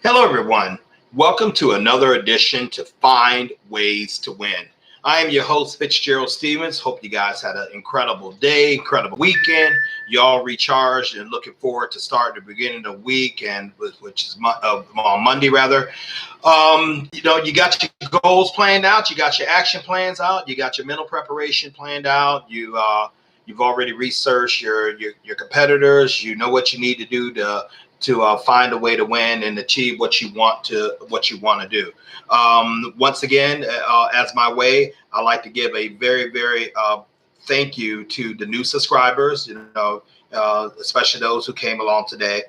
Hello, everyone. Welcome to another edition to Find Ways to Win. I am your host, FitzgeraldStephens. Hope you guys had an incredible day, incredible weekend. Y'all recharged and looking forward to start the beginning of the week, and which is on Monday, rather. You got your goals planned out, you got your action plans out, you got your mental preparation planned out. You've already researched your competitors. You know what you need to do to find a way to win and achieve what you want to do. Once again, as my way, I like to give a very, very thank you to the new subscribers. Especially those who came along today,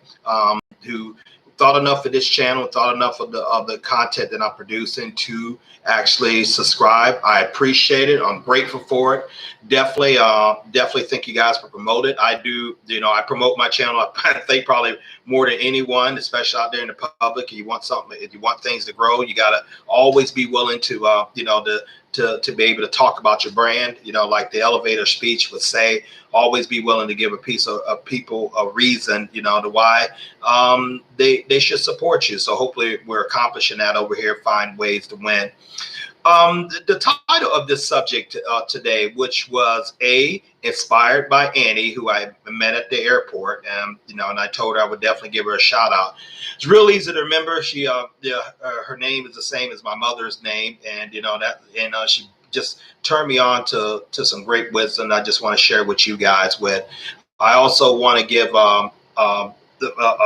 who thought enough of this channel, thought enough of the content that I'm producing to actually subscribe. I appreciate it. I'm grateful for it. Definitely think you guys will promote it. I do. I promote my channel. I think probably more than anyone, especially out there in the public. If you want things to grow, you gotta always be willing to to be able to talk about your brand. Like the elevator speech would say, always be willing to give a piece of people a reason, to why they should support you. So hopefully we're accomplishing that over here. Find ways to win. The title of this subject today, which was inspired by Annie, who I met at the airport, and I told her I would definitely give her a shout out. It's real easy to remember. She, her name is the same as my mother's name, and she just turned me on to some great wisdom. I just want to share with you guys. I also want to give a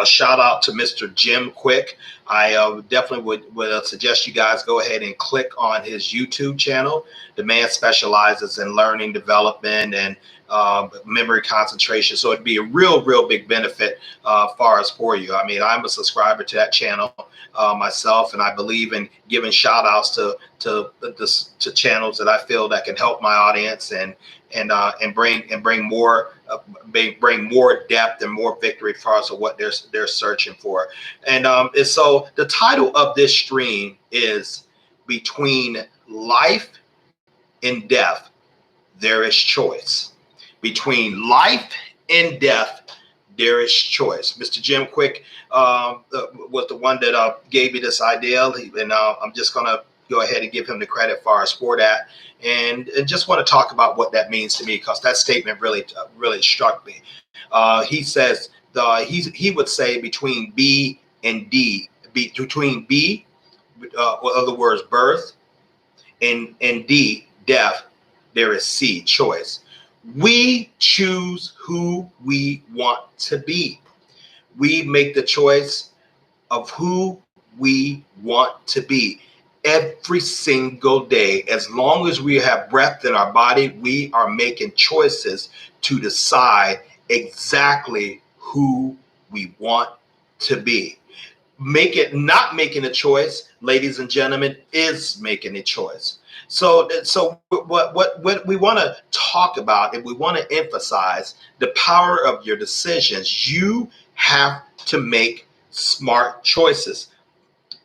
shout out to Mr. Jim Kwik. I definitely would suggest you guys go ahead and click on his YouTube channel. The man specializes in learning development and memory concentration. So it'd be a real big benefit far as for you. I mean, I'm a subscriber to that channel myself, and I believe in giving shout outs to channels that I feel that can help my audience and bring more depth and more victory for us of what they're searching for. And so the title of this stream is Between Life and Death, There is Choice. Between life and death, there is choice. Mr. Jim Kwik was the one that gave me this idea, and I'm just going to go ahead and give him the credit for that, and just want to talk about what that means to me, because that statement really struck me. He says he would say between B and D, between B, other words, birth, and D, death, there is C, choice. We choose who we want to be. We make the choice of who we want to be every single day. As long as we have breath in our body, we are making choices to decide exactly who we want to be. Not making a choice, ladies and gentlemen, is making a choice. So what we want to talk about, and we want to emphasize the power of your decisions. You have to make smart choices,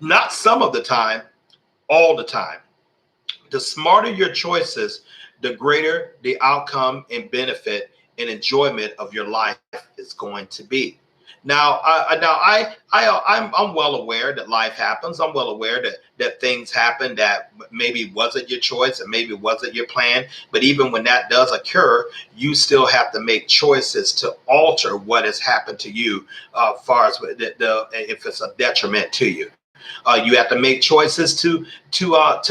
not some of the time, all the time. The smarter your choices, the greater the outcome and benefit and enjoyment of your life is going to be. Now, I'm well aware that life happens. I'm well aware that things happen that maybe wasn't your choice and maybe wasn't your plan. But even when that does occur, you still have to make choices to alter what has happened to you, far as if it's a detriment to you. You have to make choices to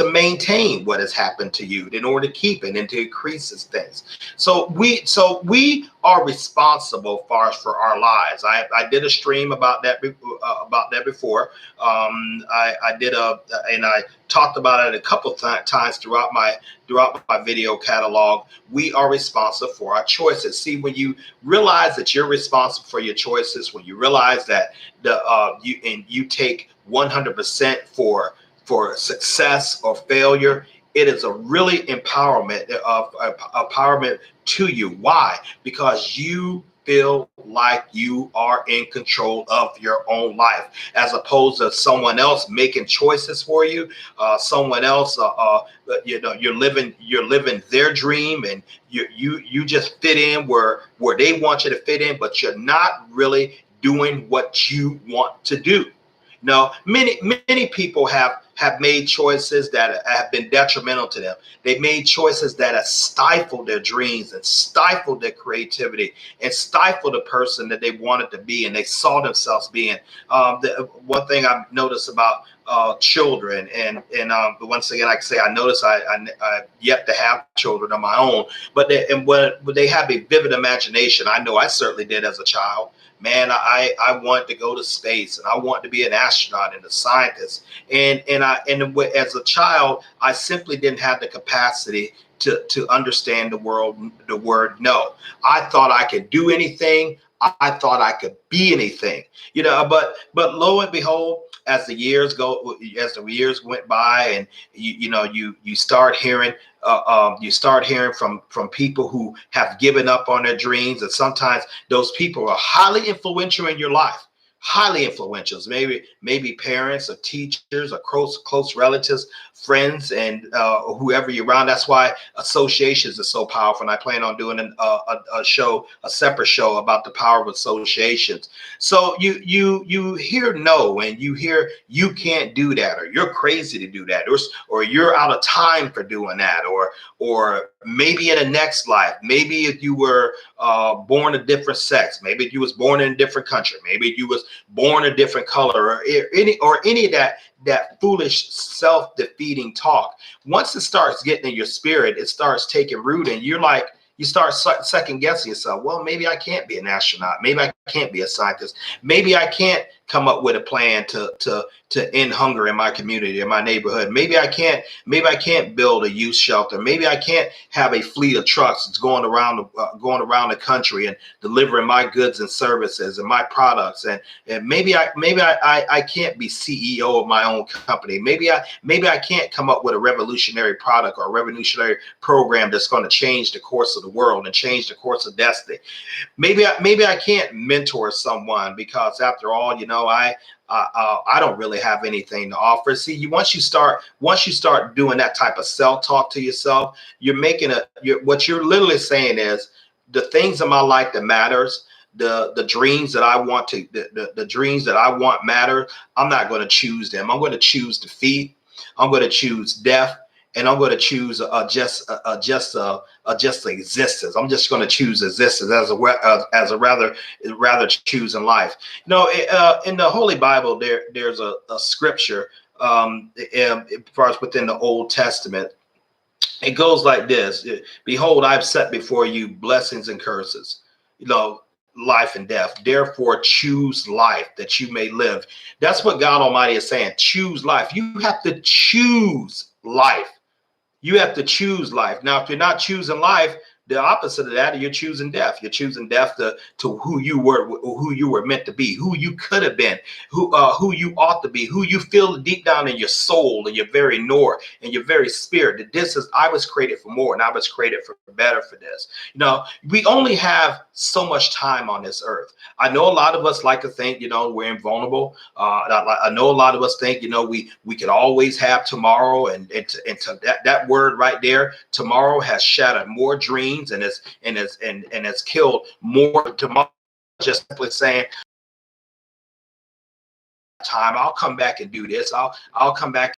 maintain what has happened to you in order to keep it and to increase things. So we are responsible for our lives. I did a stream about that before. I did and I talked about it a couple of times throughout my video catalog. We are responsible for our choices. See, when you realize that you're responsible for your choices, when you realize that you take 100% for success or failure, it is a really empowerment to you. Why? Because you feel like you are in control of your own life, as opposed to someone else making choices for you. Someone else, you're living their dream, and you just fit in where they want you to fit in, but you're not really doing what you want to do. No, many people have made choices that have been detrimental to them. They made choices that have stifled their dreams and stifled their creativity and stifled the person that they wanted to be and they saw themselves being. One thing I've noticed about children, and once again, like I say, I notice I yet to have children of my own, but when they have a vivid imagination, I know I certainly did as a child. Man, I wanted to go to space, and I wanted to be an astronaut and a scientist. And as a child, I simply didn't have the capacity to understand the word no. I thought I could do anything. I thought I could be anything, but lo and behold, as the years went by, and you start hearing from people who have given up on their dreams, and sometimes those people are highly influential in your life. Highly influential, maybe parents or teachers or close relatives, friends, and whoever you're around. That's why associations are so powerful, and I plan on doing a separate show about the power of associations. So you hear no, and you hear you can't do that, or you're crazy to do that, or you're out of time for doing that, or maybe in a next life, maybe if you were born a different sex, maybe you was born in a different country, maybe you was born a different color, or any of that foolish self-defeating talk. Once it starts getting in your spirit, it starts taking root, and you start second guessing yourself. Well, maybe I can't be an astronaut. Maybe I can't be a scientist. Maybe I can't come up with a plan to end hunger in my community, in my neighborhood. Maybe I can't build a youth shelter. Maybe I can't have a fleet of trucks that's going around the country and delivering my goods and services and my products. And maybe I can't be CEO of my own company. Maybe I can't come up with a revolutionary product or a revolutionary program that's going to change the course of the world and change the course of destiny. Maybe I can't mentor someone, because after all, I don't really have anything to offer. See, once you start doing that type of self-talk to yourself, what you're literally saying is, the things in my life that matters, the dreams that I want the dreams that I want matter. I'm not going to choose them. I'm going to choose defeat. I'm going to choose death. And I'm going to choose just existence. I'm just going to choose existence as a rather choosing life. In the Holy Bible, there's a scripture, as far as within the Old Testament. It goes like this: Behold, I've set before you blessings and curses, life and death. Therefore, choose life that you may live. That's what God Almighty is saying. Choose life. You have to choose life. You have to choose life. Now, if you're not choosing life, the opposite of that, you're choosing death. You're choosing death to who you were meant to be, who you could have been, who you ought to be, who you feel deep down in your soul and your very knower and your very spirit that I was created for more, and I was created for better for this. We only have so much time on this earth. I know a lot of us like to think, we're invulnerable. I know a lot of us think, we could always have tomorrow, and to that word right there, tomorrow, has shattered more dreams and has killed more tomorrow. Just simply saying, time, I'll come back and do this. I'll come back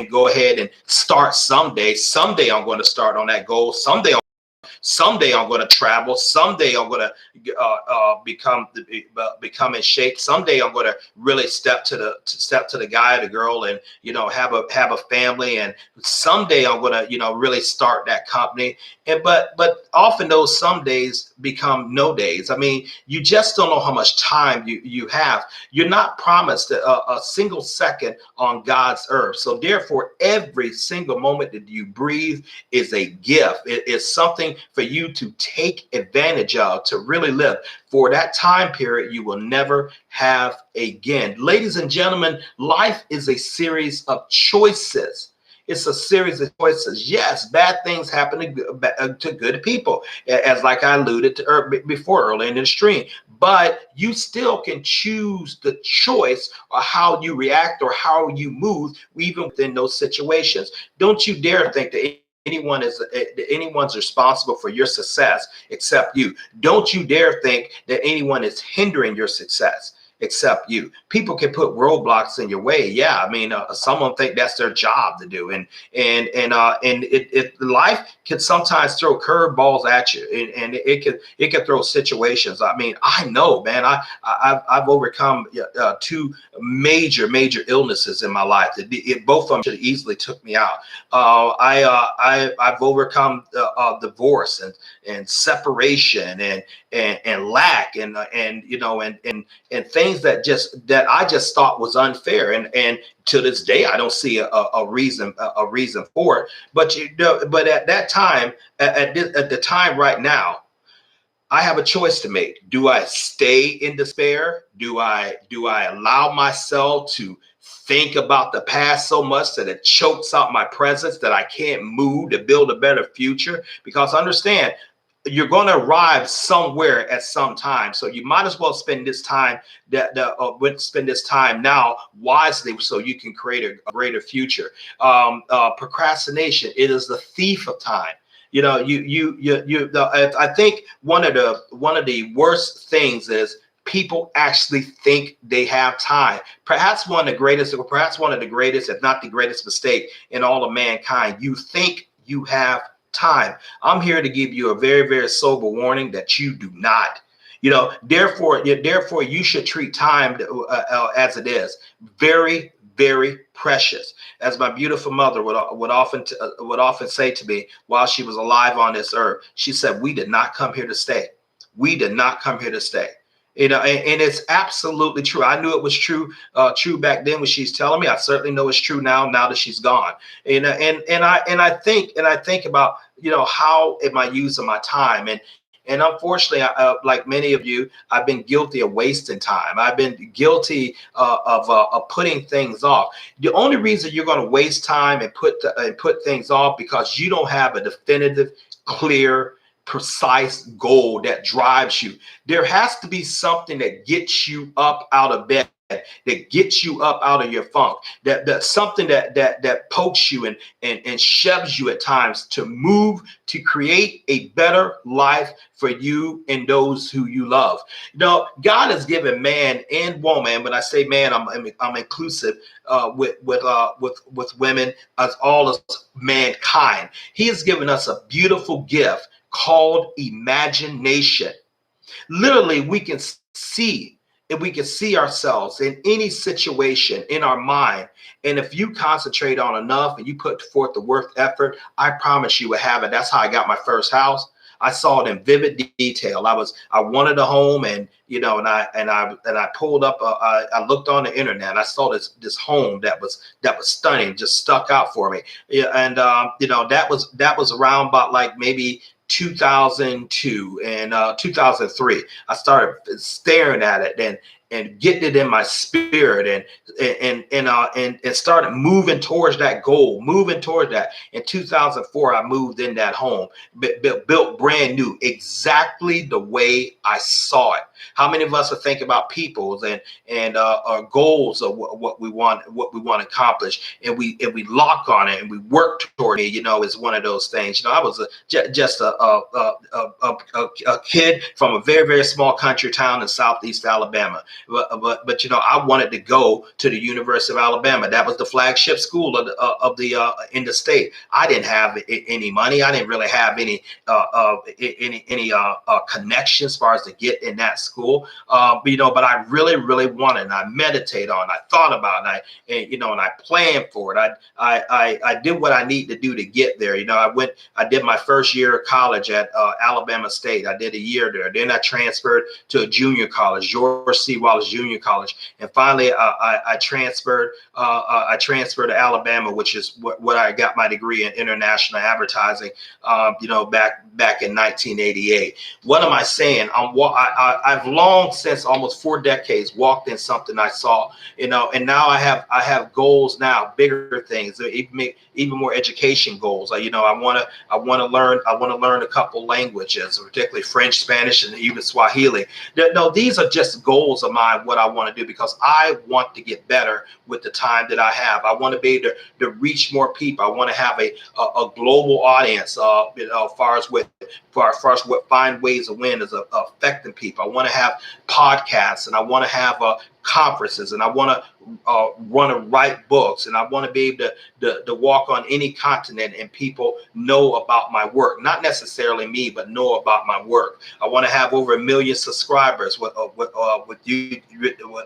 and go ahead and start someday. Someday I'm going to start on that goal. Someday I'm going to travel. Someday I'm going to become in shape. Someday I'm going to really step to the guy, the girl, and have a family. And someday I'm going to really start that company. But often those some days become no days. I mean, you just don't know how much time you have. You're not promised a single second on God's earth. So therefore, every single moment that you breathe is a gift. It is something for you to take advantage of, to really live for that time period you will never have again. Ladies and gentlemen, life is a series of choices. It's a series of choices. Yes, bad things happen to good people, as like I alluded to before earlier in the stream. But you still can choose the choice or how you react or how you move, even within those situations. Don't you dare think that anyone's responsible for your success except you. Don't you dare think that anyone is hindering your success. except you. People can put roadblocks in your way. Yeah, I mean, someone think that's their job to do, and life can sometimes throw curveballs at you, and it can throw situations. I mean, I know, man. I've overcome two major illnesses in my life. Both of them should have easily took me out. I've overcome divorce and separation and lack and you know and things that I just thought was unfair, and to this day I don't see a reason for it. But but at that time, at the time right now, I have a choice to make. Do I stay in despair? Do I allow myself to think about the past so much that it chokes out my presence, that I can't move to build a better future? Because understand, you're going to arrive somewhere at some time, so you might as well spend this time spend this time now wisely, so you can create a greater future. Procrastination, it is the thief of time. You know, I think one of the worst things is people actually think they have time. Perhaps one of the greatest, if not the greatest mistake in all of mankind. You think you have time. I'm here to give you a very, very sober warning that you do not. You know, therefore you should treat time as it is, very, very precious. As my beautiful mother would often say to me while she was alive on this earth, she said, "We did not come here to stay. We did not come here to stay." You know, and it's absolutely true. I knew it was true back then when she's telling me. I certainly know it's true now that she's gone. And I think about, you know, how am I using my time? And unfortunately, like many of you, I've been guilty of wasting time. I've been guilty of putting things off. The only reason you're going to waste time and put things off because you don't have a definitive, clear, precise goal that drives you. There has to be something that gets you up out of bed, that gets you up out of your funk, that something that pokes you and shoves you at times to move, to create a better life for you and those who you love. You know, God has given man and woman. When I say man, I'm inclusive with women as all as mankind. He has given us a beautiful gift called imagination. Literally, we can see ourselves in any situation in our mind. And if you concentrate on enough and you put forth the work effort, I promise you will have it. That's how I got my first house. I saw it in vivid detail. I wanted a home, and you know, and I pulled up. I looked on the internet. And I saw this home that was stunning, just stuck out for me. Yeah, and you know, that was around about like maybe 2002 and 2003. I started staring at it and getting it in my spirit and started moving towards that goal, moving towards that. In 2004, I moved in that home, built brand new, exactly the way I saw it. How many of us are thinking about peoples and our goals of what we want to accomplish, and we lock on it and we work toward it? You know, is one of those things. You know, I was just a kid from a very, very small country town in Southeast Alabama. But you know, I wanted to go to the University of Alabama. That was the flagship school of the in the state. I didn't have any money. I didn't really have any connections as far as to get in that school. But you know, but I really, really wanted. And I meditated on it. I thought about it. And I planned for it. I did what I need to do to get there. You know, I did my first year of college at Alabama State. I did a year there. Then I transferred to a junior college, George C. Wallace Junior College, and finally I transferred to Alabama, which is what I got my degree in international advertising. You know, back in 1988. What am I saying? I've long since, almost 4 decades, walked in something I saw. You know, and now I have goals now, bigger things, even more education goals. You know, I want to learn a couple languages, particularly French, Spanish, and even Swahili. No, these are just goals of mind what I want to do, because I want to get better with the time that I have. I want to be able to reach more people. I want to have a global audience, as far as what find ways to win is affecting people. I want to have podcasts, and I want to have conferences, and I want to write books, and I want to be able to walk on any continent and people know about my work. Not necessarily me, but know about my work. I want to have over 1 million subscribers with you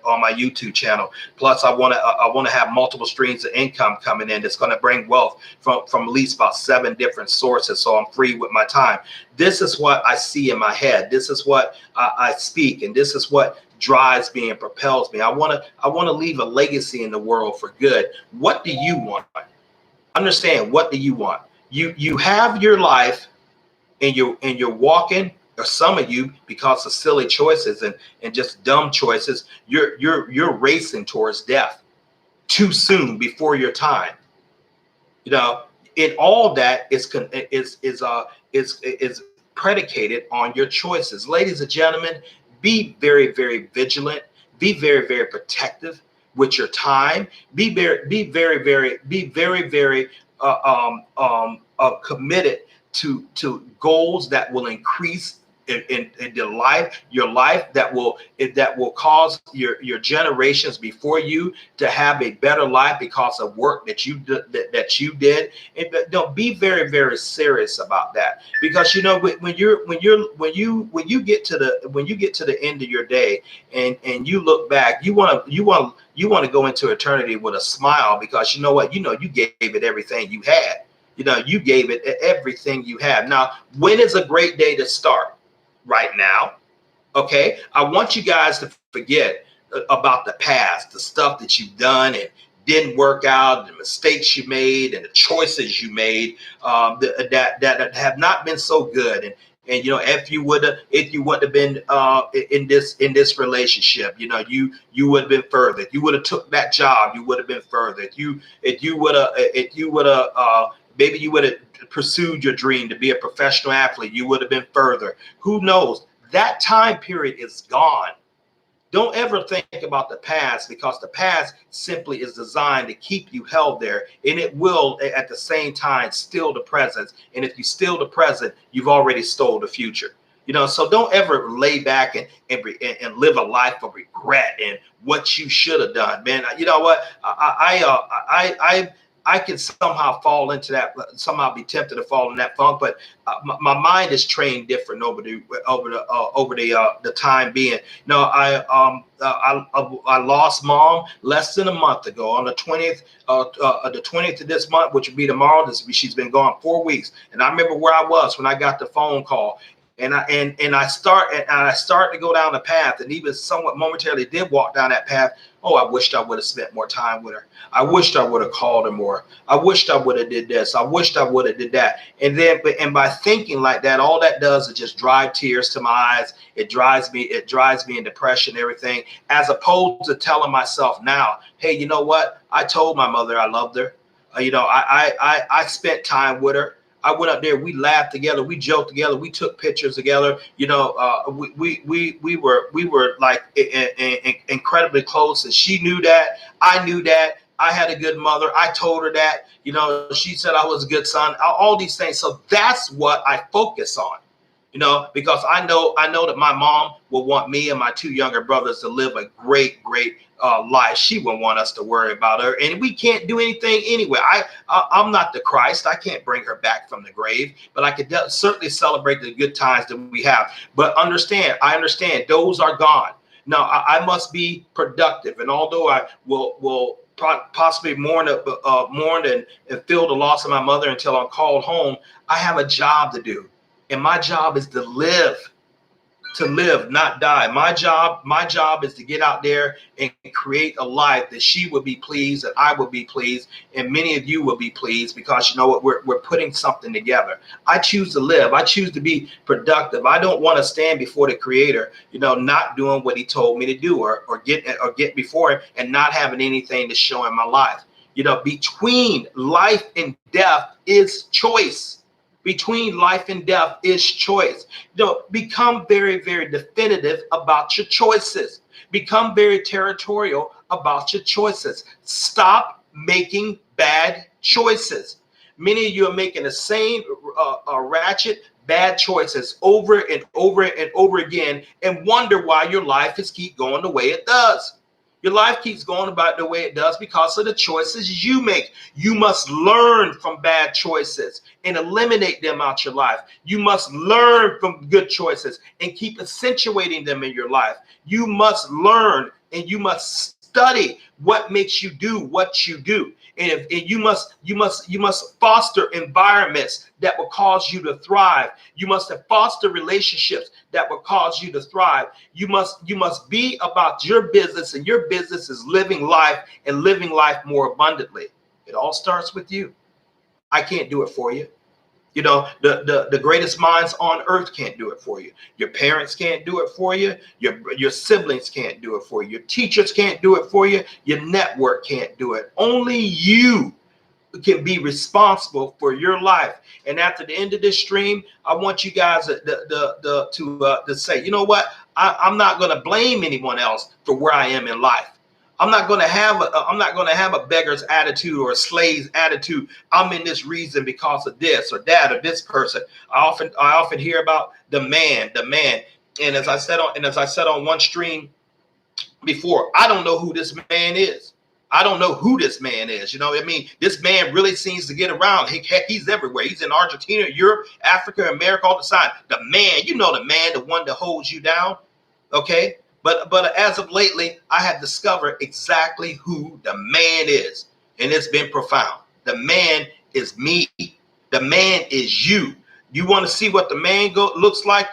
on my YouTube channel. Plus, I want to have multiple streams of income coming in that's going to bring wealth from at least about 7 different sources. So I'm free with my time. This is what I see in my head. This is what I speak, and this is what drives me and propels me. I want to leave a legacy in the world for good. What do you want? Understand, what do you want? You have your life, and you're walking, or some of you, because of silly choices and just dumb choices, you're racing towards death too soon, before your time. In all that is predicated on your choices. Ladies and gentlemen, be very, very vigilant. Be very, very protective with your time. Be very, very committed to goals that will increase in your life, that will cause your generations before you to have a better life because of work that you did. And don't be very, very serious about that, because when you get to the end of your day and you look back, you want to go into eternity with a smile, because you know what, you gave it everything you had. You gave it everything you have. Now, when is a great day to start? Right now. Okay, I want you guys to forget about the past, the stuff that you've done and didn't work out, the mistakes you made and the choices you made that have not been so good. And if you would have been in this relationship, you would have been further. If you would have took that job, you would have been further. If you would have maybe you would have pursued your dream to be a professional athlete, you would have been further. Who knows? That time period is gone. Don't ever think about the past, because the past simply is designed to keep you held there, and it will at the same time steal the present. And if you steal the present, you've already stole the future. So don't ever lay back and live a life of regret and what you should have done, man. You know what? I can somehow fall into that, somehow be tempted to fall in that funk, but my mind is trained different over the time being. I lost mom less than a month ago on the 20th, the 20th of this month, which would be tomorrow. She's been gone 4 weeks, and I remember where I was when I got the phone call. And I start to go down the path, and even somewhat momentarily did walk down that path. Oh, I wished I would have spent more time with her. I wished I would have called her more. I wished I would have did this. I wished I would have did that. And by thinking like that, all that does is just drive tears to my eyes. It drives me in depression, everything, as opposed to telling myself now, hey, you know what? I told my mother I loved her. I spent time with her. I went up there. We laughed together. We joked together. We took pictures together. We were like incredibly close, and she knew that. I knew that. I had a good mother. I told her that. She said I was a good son. All these things. So that's what I focus on. Because I know that my mom will want me and my 2 younger brothers to live a great life. She wouldn't want us to worry about her, and we can't do anything anyway. I'm not the Christ. I can't bring her back from the grave, but I could certainly celebrate the good times that we have. But I understand those are gone. Now I must be productive, and although I will possibly mourn and feel the loss of my mother until I'm called home, I have a job to do. And my job is to live, not die. My job is to get out there and create a life that she would be pleased, that I would be pleased, and many of you will be pleased, because you know what, we're putting something together. I choose to live. I choose to be productive. I don't want to stand before the Creator, not doing what He told me to do, or get before Him and not having anything to show in my life. Between life and death is choice. Between life and death is choice. Become very, very definitive about your choices. Become very territorial about your choices. Stop making bad choices. Many of you are making the same ratchet bad choices over and over and over again, and wonder why your life is keep going the way it does. Your life keeps going about the way it does because of the choices you make. You must learn from bad choices and eliminate them out your life. You must learn from good choices and keep accentuating them in your life. You must learn and you must study what makes you do what you do. And you must foster environments that will cause you to thrive. You must foster relationships that will cause you to thrive. You must be about your business, and your business is living life and living life more abundantly. It all starts with you. I can't do it for you. You know, the greatest minds on earth can't do it for you. Your parents can't do it for you. Your siblings can't do it for you. Your teachers can't do it for you. Your network can't do it. Only you can be responsible for your life. And after the end of this stream, I want you guys to say, you know what? I'm not going to blame anyone else for where I am in life. I'm not going to have a beggar's attitude or a slave's attitude. I'm in this reason because of this or that or this person. I often hear about the man. And as I said on one stream before, I don't know who this man is. I don't know who this man is. You know what I mean? This man really seems to get around. Heck, he's everywhere. He's in Argentina, Europe, Africa, America, all the time. The man, you know, the man, the one that holds you down. Okay. But as of lately, I have discovered exactly who the man is. And it's been profound. The man is me. The man is you. You want to see what the man looks like?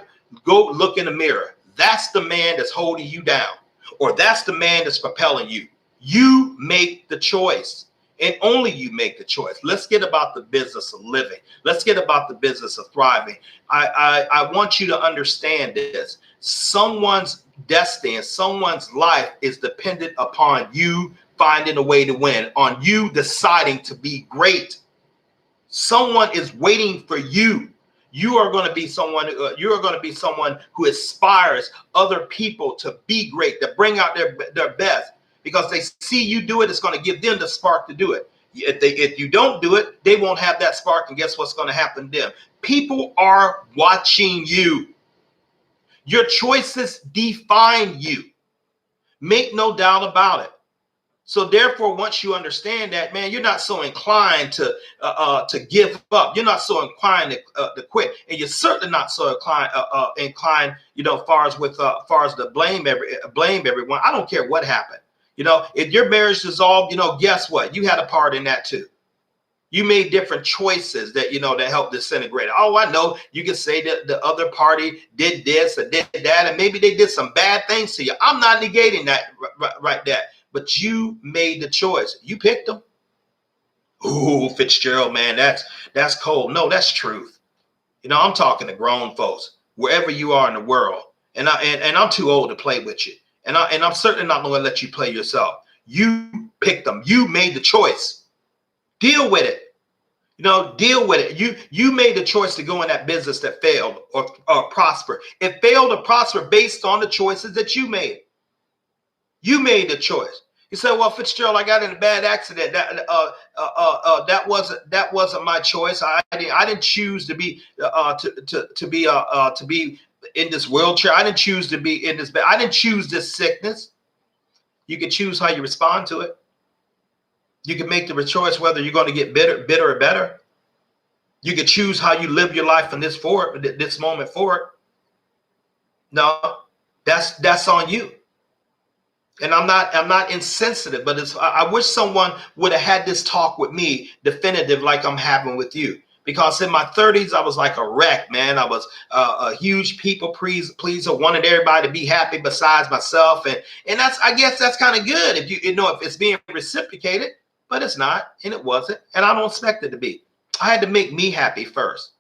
Go look in the mirror. That's the man that's holding you down. Or that's the man that's propelling you. You make the choice. And only you make the choice. Let's get about the business of living. Let's get about the business of thriving. I want you to understand this. Someone's destiny and someone's life is dependent upon you finding a way to win, on you deciding to be great. Someone is waiting for you. You are going to be someone. You are going to be someone who inspires other people to be great, to bring out their best. Because they see you do it, it's going to give them the spark to do it. If you don't do it, they won't have that spark. And guess what's going to happen to them? People are watching you. Your choices define you. Make no doubt about it. So therefore, once you understand that, man, you're not so inclined to give up. You're not so inclined to quit, and you're certainly not so inclined, you know, far as the blame everyone. I don't care what happened. You know, if your marriage dissolved, you know, guess what? You had a part in that too. You made different choices that, you know, that helped disintegrate. Oh, I know you can say that the other party did this or did that, and maybe they did some bad things to you. I'm not negating that right there. But you made the choice. You picked them. Ooh, Fitzgerald, man, that's cold. No, that's truth. You know, I'm talking to grown folks, wherever you are in the world. And I'm too old to play with you. And I'm certainly not going to let you play yourself. You picked them. You made the choice. Deal with it. You know, deal with it. You made the choice to go in that business that failed or prosper. It failed to prosper based on the choices that you made. You made the choice. You said, "Well, Fitzgerald, I got in a bad accident. That wasn't my choice. I didn't choose to be to be in this wheelchair. I didn't choose to be in this bed. I didn't choose this sickness." You can choose how you respond to it. You can make the choice whether you're going to get bitter or better. You can choose how you live your life from this moment forward. No, that's on you. And I'm not insensitive, but I wish someone would have had this talk with me definitive like I'm having with you. Because in my 30s, I was like a wreck, man. I was a huge people pleaser, wanted everybody to be happy besides myself. And I guess that's kind of good if if it's being reciprocated, but it's not, and it wasn't, and I don't expect it to be. I had to make me happy first.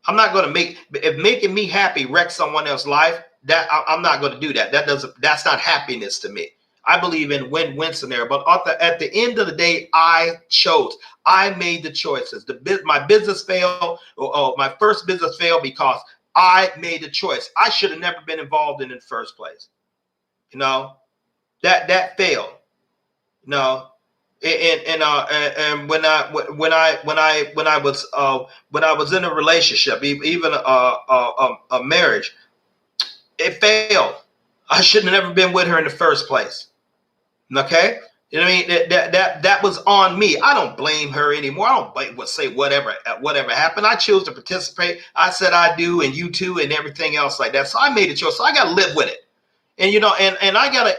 I'm not going to if making me happy wrecks someone else's life, I'm not going to do that. That's not happiness to me. I believe in win-win scenario. But at the end of the day, I chose. I made the choices. My business failed. My first business failed because I made the choice. I should have never been involved in the first place. You know, That failed. No. And when I was in a relationship, even a marriage, it failed. I should have never been with her in the first place. Okay, you know what I mean? That was on me. I don't blame her anymore. I don't say whatever happened. I chose to participate. I said I do, and you too, and everything else like that. So I made a choice. So I got to live with it. And you know, and I gotta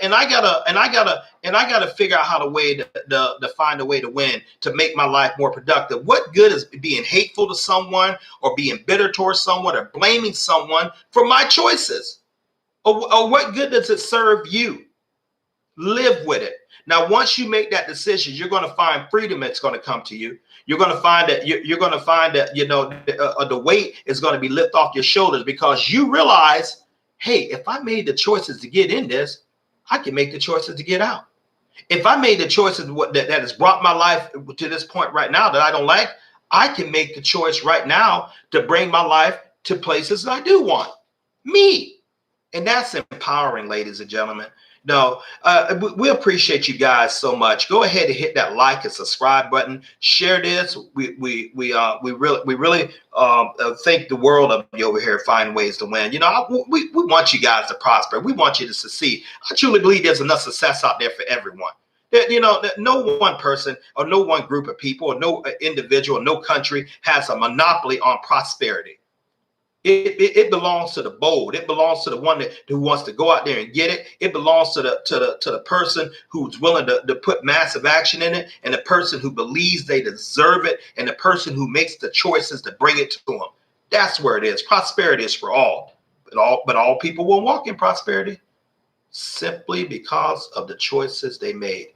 figure out how to find a way to win, to make my life more productive. What good is being hateful to someone, or being bitter towards someone, or blaming someone for my choices? Or what good does it serve you? Live with it. Now, once you make that decision, you're going to find freedom that's going to come to you. You're going to find that the weight is going to be lifted off your shoulders, because you realize, hey, if I made the choices to get in this, I can make the choices to get out. If I made the choices that has brought my life to this point right now that I don't like, I can make the choice right now to bring my life to places that I do want. Me. And that's empowering, ladies and gentlemen. No, we appreciate you guys so much. Go ahead and hit that like and subscribe button. Share this. We really think the world of you over here. Find ways to win. You know, we want you guys to prosper. We want you to succeed. I truly believe there's enough success out there for everyone. You know, no one person or no one group of people or no individual, no country has a monopoly on prosperity. It belongs to the bold. It belongs to the one who wants to go out there and get it. It belongs to the person who's willing to put massive action in it, and the person who believes they deserve it, and the person who makes the choices to bring it to them. That's where it is. Prosperity is for all, but all people will walk in prosperity simply because of the choices they made.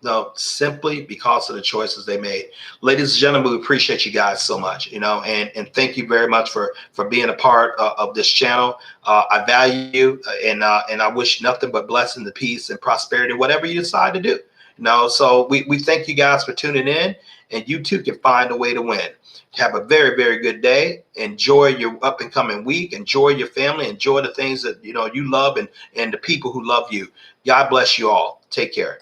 No, simply because of the choices they made. Ladies and gentlemen, we appreciate you guys so much, you know, and thank you very much for being a part of this channel. I value you, and I wish nothing but blessing, the peace and prosperity, whatever you decide to do. You know, so we thank you guys for tuning in, and you too can find a way to win. Have a very, very good day. Enjoy your up and coming week. Enjoy your family. Enjoy the things that you love, and the people who love you. God bless you all. Take care.